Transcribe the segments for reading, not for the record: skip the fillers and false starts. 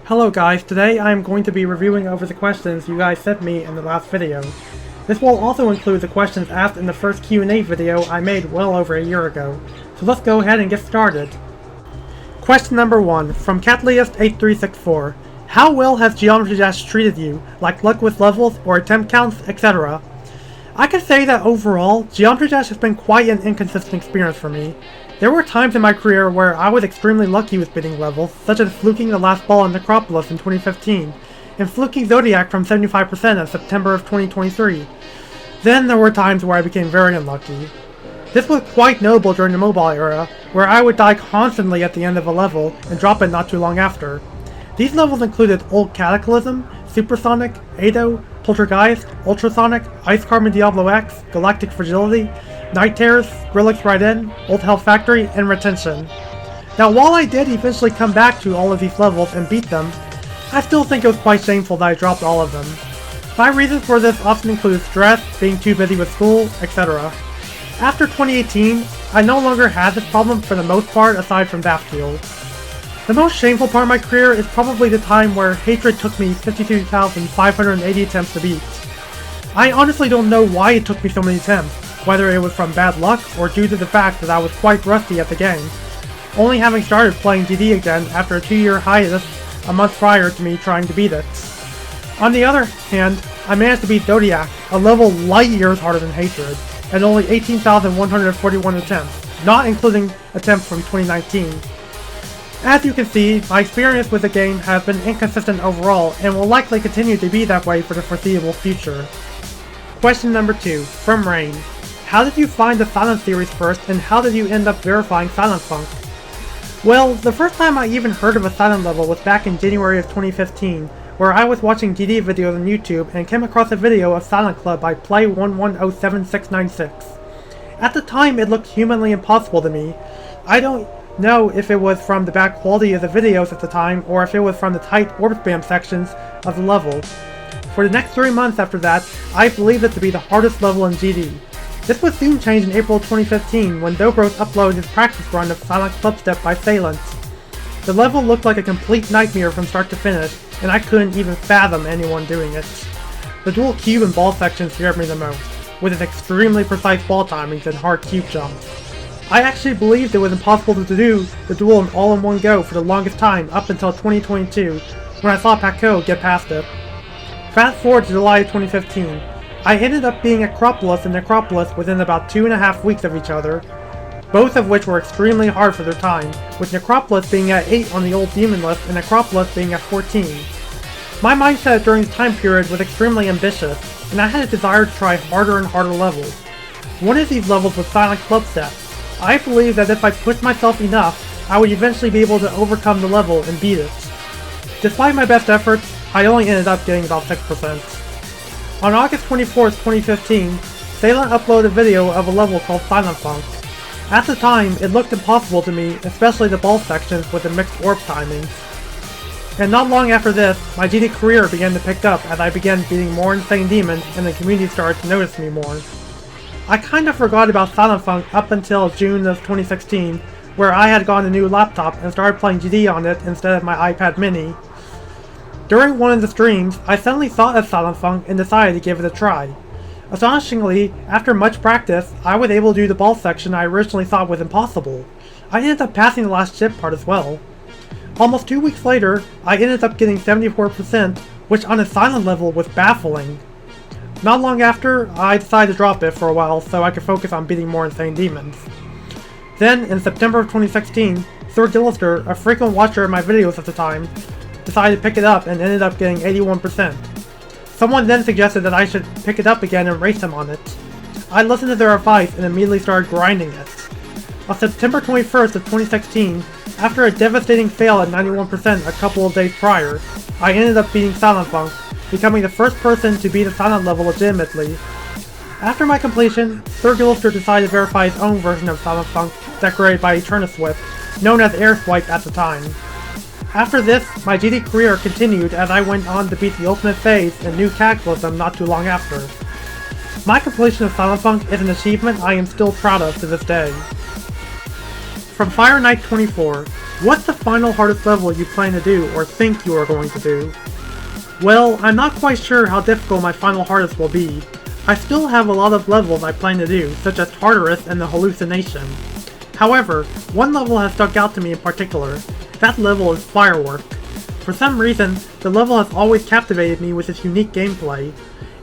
Hello guys, today I am going to be reviewing over the questions you guys sent me in the last video. This will also include the questions asked in the first Q&A video I made well over a year ago. So let's go ahead and get started. Question number 1, from Catliest8364. How well has Geometry Dash treated you, like luck with levels or attempt counts, etc.? I can say that overall, Geometry Dash has been quite an inconsistent experience for me. There were times in my career where I was extremely lucky with beating levels, such as fluking the last ball in Necropolis in 2015, and fluking Zodiac from 75% in September of 2023. Then there were times where I became very unlucky. This was quite notable during the mobile era, where I would die constantly at the end of a level and drop it not too long after. These levels included Old Cataclysm, Supersonic, Ado, Poltergeist, Ultrasonic, Ice Carbon Diablo X, Galactic Fragility, Night Terrors, Skrillex Ride In, Old Hell Factory, and Retention. Now while I did eventually come back to all of these levels and beat them, I still think it was quite shameful that I dropped all of them. My reasons for this often include stress, being too busy with school, etc. After 2018, I no longer had this problem for the most part aside from Daftfield. The most shameful part of my career is probably the time where Hatred took me 52,580 attempts to beat. I honestly don't know why it took me so many attempts, whether it was from bad luck or due to the fact that I was quite rusty at the game, only having started playing GD again after a 2-year hiatus a month prior to me trying to beat it. On the other hand, I managed to beat Zodiac, a level light years harder than Hatred, and only 18,141 attempts, not including attempts from 2019. As you can see, my experience with the game has been inconsistent overall and will likely continue to be that way for the foreseeable future. Question number 2, from Rain. How did you find the Silent series first, and how did you end up verifying Silent Funk? Well, the first time I even heard of a Silent level was back in January of 2015, where I was watching GD videos on YouTube and came across a video of Silent Club by Play11076696. At the time, it looked humanly impossible to me. I don't know if it was from the bad quality of the videos at the time, or if it was from the tight orb spam sections of the level. For the next 3 months after that, I believed it to be the hardest level in GD. This was soon changed in April 2015 when Dobros uploaded his practice run of Silent Clubstep by Salient. The level looked like a complete nightmare from start to finish, and I couldn't even fathom anyone doing it. The dual cube and ball section scared me the most, with its extremely precise ball timings and hard cube jumps. I actually believed it was impossible to do the duel all in one go for the longest time up until 2022, when I saw Paco get past it. Fast forward to July of 2015. I ended up being Acropolis and Necropolis within about 2.5 weeks of each other, both of which were extremely hard for their time, with Necropolis being at 8 on the old demon list and Necropolis being at 14. My mindset during this time period was extremely ambitious, and I had a desire to try harder and harder levels. One of these levels was Silent Clubstep. I believed that if I pushed myself enough, I would eventually be able to overcome the level and beat it. Despite my best efforts, I only ended up getting about 6%. On August 24th, 2015, Salient uploaded a video of a level called Silent Funk. At the time, it looked impossible to me, especially the ball sections with the mixed orb timings. And not long after this, my GD career began to pick up as I began beating more insane demons and the community started to notice me more. I kinda forgot about Silent Funk up until June of 2016, where I had gotten a new laptop and started playing GD on it instead of my iPad mini. During one of the streams, I suddenly thought of Silent Funk and decided to give it a try. Astonishingly, after much practice, I was able to do the ball section I originally thought was impossible. I ended up passing the last ship part as well. Almost 2 weeks later, I ended up getting 74%, which on a Silent level was baffling. Not long after, I decided to drop it for a while so I could focus on beating more insane demons. Then, in September of 2016, Sir Gillister, a frequent watcher of my videos at the time, decided to pick it up and ended up getting 81%. Someone then suggested that I should pick it up again and race him on it. I listened to their advice and immediately started grinding it. On September 21st of 2016, after a devastating fail at 91% a couple of days prior, I ended up beating Silent Funk, becoming the first person to beat a Silent level legitimately. After my completion, Sir Gillister decided to verify his own version of Silent Funk, decorated by Eternus Whip, known as Air Swipe at the time. After this, my GD career continued as I went on to beat the Ultimate Phase and New Cataclysm not too long after. My completion of Silent Funk is an achievement I am still proud of to this day. From Fire Knight 24, What's the final hardest level you plan to do or think you are going to do? Well, I'm not quite sure how difficult my final hardest will be. I still have a lot of levels I plan to do, such as Tartarus and the Hallucination. However, one level has stuck out to me in particular. That level is Firework. For some reason, the level has always captivated me with its unique gameplay.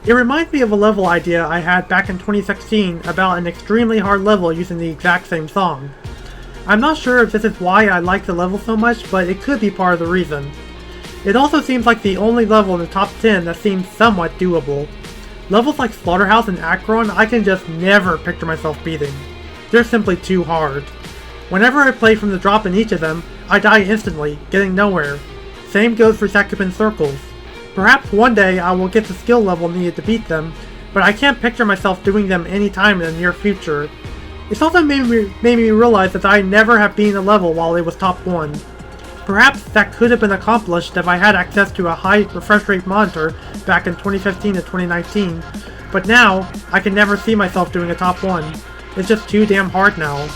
It reminds me of a level idea I had back in 2016 about an extremely hard level using the exact same song. I'm not sure if this is why I like the level so much, but it could be part of the reason. It also seems like the only level in the top 10 that seems somewhat doable. Levels like Slaughterhouse and Akron I can just never picture myself beating. They're simply too hard. Whenever I play from the drop in each of them, I die instantly, getting nowhere. Same goes for Sakupin Circles. Perhaps one day I will get the skill level needed to beat them, but I can't picture myself doing them anytime in the near future. It's also made me realize that I never have beaten a level while it was top 1. Perhaps that could have been accomplished if I had access to a high refresh rate monitor back in 2015 to 2019, but now I can never see myself doing a top 1. It's just too damn hard now.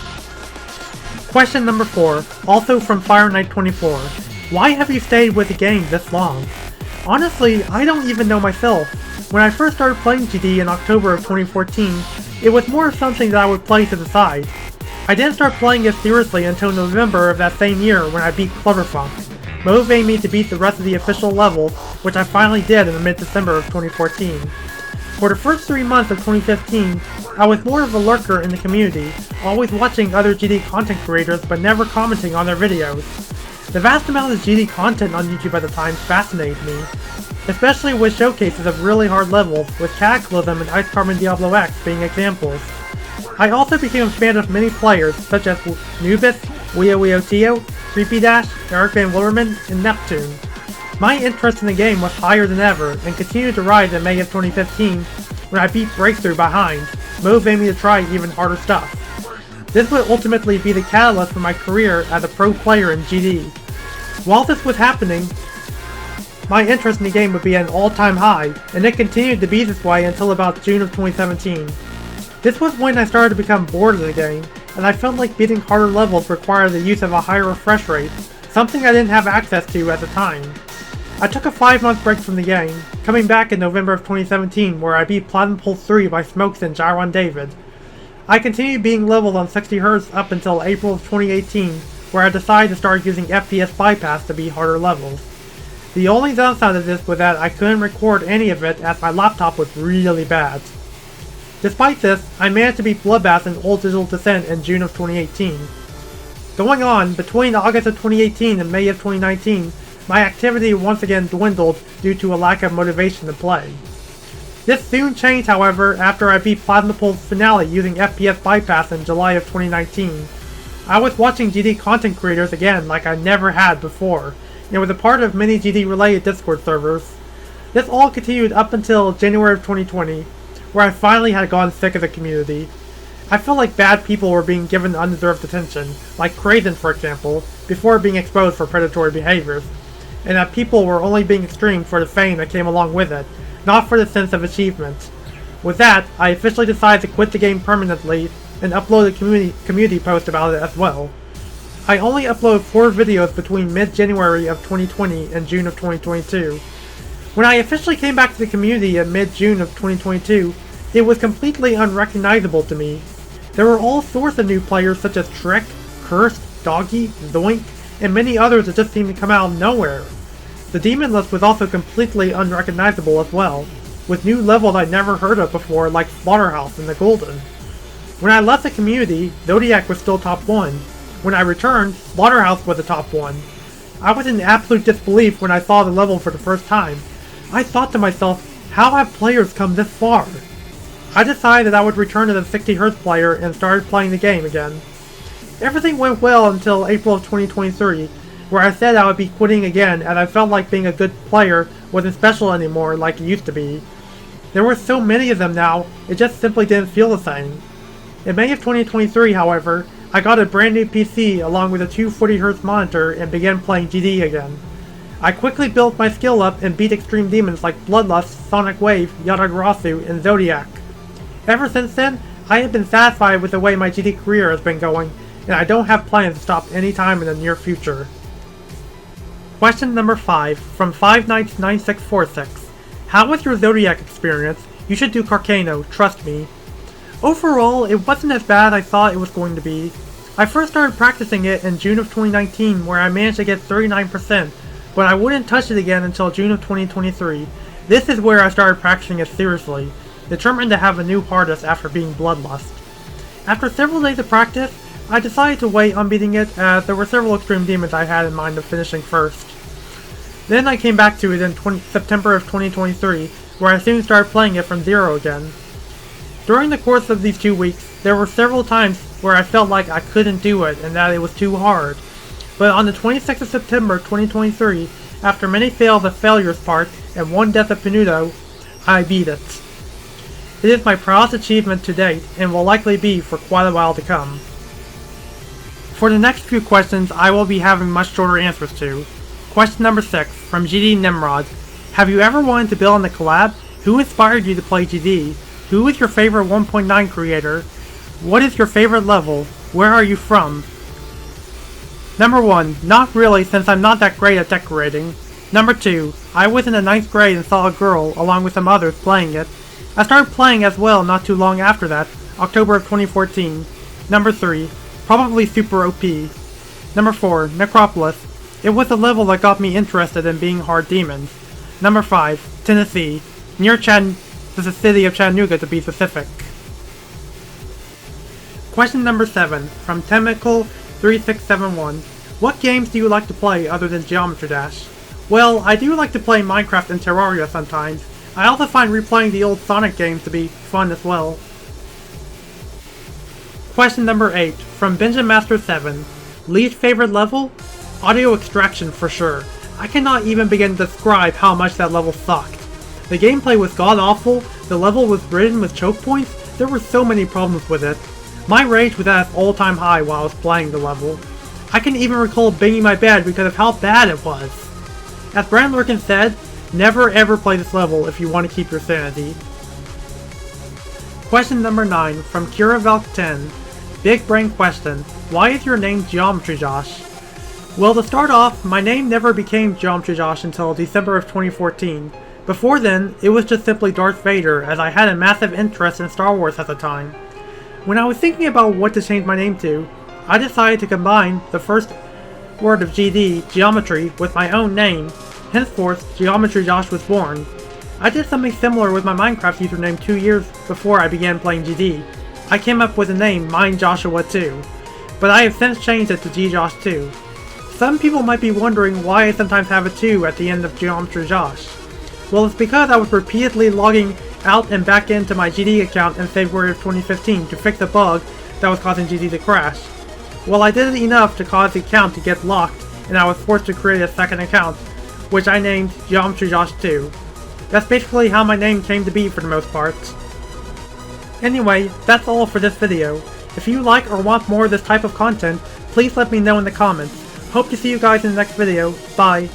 Question number 4, also from Fire Knight 24. Why have you stayed with the game this long? Honestly, I don't even know myself. When I first started playing GD in October of 2014, it was more of something that I would play to the side. I didn't start playing it seriously until November of that same year when I beat Cleverfunk, motivating me to beat the rest of the official levels, which I finally did in mid-December of 2014. For the first 3 months of 2015, I was more of a lurker in the community, always watching other GD content creators but never commenting on their videos. The vast amount of GD content on YouTube at the time fascinated me, especially with showcases of really hard levels, with Cataclysm and Ice Carbon Diablo X being examples. I also became a fan of many players such as Nubis, Wio Creepy Dash, Eric Van Wilderman, and Neptune. My interest in the game was higher than ever and continued to rise in May of 2015 when I beat Breakthrough behind, motivating me to try even harder stuff. This would ultimately be the catalyst for my career as a pro player in GD. While this was happening, my interest in the game would be at an all-time high, and it continued to be this way until about June of 2017. This was when I started to become bored of the game, and I felt like beating harder levels required the use of a higher refresh rate, something I didn't have access to at the time. I took a 5-month break from the game, coming back in November of 2017 where I beat Platinum Pulse 3 by Smokes and Gyron David. I continued being leveled on 60Hz up until April of 2018, where I decided to start using FPS bypass to beat harder levels. The only downside of this was that I couldn't record any of it as my laptop was really bad. Despite this, I managed to beat Bloodbath and Old Digital Descent in June of 2018. Going on, between August of 2018 and May of 2019, my activity once again dwindled due to a lack of motivation to play. This soon changed, however, after I beat Platinum Pulse Finale using FPS bypass in July of 2019. I was watching GD content creators again like I never had before, and was a part of many GD-related Discord servers. This all continued up until January of 2020, where I finally had gotten sick of the community. I felt like bad people were being given undeserved attention, like Krazen for example, before being exposed for predatory behaviors, and that people were only being streamed for the fame that came along with it, not for the sense of achievement. With that, I officially decided to quit the game permanently and upload a community post about it as well. I only uploaded 4 videos between mid-January of 2020 and June of 2022. When I officially came back to the community in mid-June of 2022, it was completely unrecognizable to me. There were all sorts of new players such as Trick, Cursed, Doggy, Zoink, and many others that just seemed to come out of nowhere. The demon list was also completely unrecognizable as well, with new levels I'd never heard of before like Slaughterhouse and the Golden. When I left the community, Zodiac was still top 1. When I returned, Slaughterhouse was the top 1. I was in absolute disbelief when I saw the level for the first time. I thought to myself, how have players come this far? I decided that I would return as a 60Hz player and started playing the game again. Everything went well until April of 2023, where I said I would be quitting again as I felt like being a good player wasn't special anymore like it used to be. There were so many of them now, it just simply didn't feel the same. In May of 2023, however, I got a brand new PC along with a 240Hz monitor and began playing GD again. I quickly built my skill up and beat extreme demons like Bloodlust, Sonic Wave, Yatagarasu, and Zodiac. Ever since then, I have been satisfied with the way my GD career has been going, and I don't have plans to stop anytime in the near future. Question number 5 from 5Nights9646. How was your Zodiac experience? You should do Carcano, trust me. Overall, it wasn't as bad as I thought it was going to be. I first started practicing it in June of 2019 where I managed to get 39%, but I wouldn't touch it again until June of 2023. This is where I started practicing it seriously, determined to have a new hardest after being Bloodlust. After several days of practice, I decided to wait on beating it as there were several extreme demons I had in mind of finishing first. Then I came back to it in September of 2023, where I soon started playing it from zero again. During the course of these 2 weeks, there were several times where I felt like I couldn't do it and that it was too hard. But on the 26th of September 2023, after many fails of Failures Part and one death of Penudo, I beat it. It is my proudest achievement to date and will likely be for quite a while to come. For the next few questions, I will be having much shorter answers to. Question number 6 from GD Nimrod. Have you ever wanted to build on a collab? Who inspired you to play GD? Who is your favorite 1.9 creator? What is your favorite level? Where are you from? Number 1. Not really, since I'm not that great at decorating. Number 2. I was in the 9th grade and saw a girl, along with some others, playing it. I started playing as well not too long after that, October of 2014. Number 3. Probably super OP. Number 4. Necropolis. It was the level that got me interested in being hard demons. Number 5. Tennessee. Near the city of Chattanooga to be specific. Question number 7 from Temical3671. What games do you like to play other than Geometry Dash? Well, I do like to play Minecraft and Terraria sometimes. I also find replaying the old Sonic games to be fun as well. Question number 8 from BenjaminMaster7. Least favorite level? Audio Extraction for sure. I cannot even begin to describe how much that level sucked. The gameplay was god-awful, the level was ridden with choke points, there were so many problems with it. My rage was at its all-time high while I was playing the level. I can even recall banging my bed because of how bad it was. As Brand Lurkin said, never ever play this level if you want to keep your sanity. Question number 9 from KiraValk10. Big brain question. Why is your name Geometry Josh? Well, to start off, my name never became Geometry Josh until December of 2014. Before then, it was just simply Darth Vader, as I had a massive interest in Star Wars at the time. When I was thinking about what to change my name to, I decided to combine the first word of GD, Geometry, with my own name. Henceforth, Geometry Josh was born. I did something similar with my Minecraft username 2 years before I began playing GD. I came up with the name MindJoshua2, but I have since changed it to GJosh2. Some people might be wondering why I sometimes have a 2 at the end of Geometry Josh. Well, it's because I was repeatedly logging out and back into my GD account in February of 2015 to fix a bug that was causing GD to crash. Well, I did it enough to cause the account to get locked, and I was forced to create a second account, which I named Geometry Josh 2. That's basically how my name came to be for the most part. Anyway, that's all for this video. If you like or want more of this type of content, please let me know in the comments. Hope to see you guys in the next video. Bye.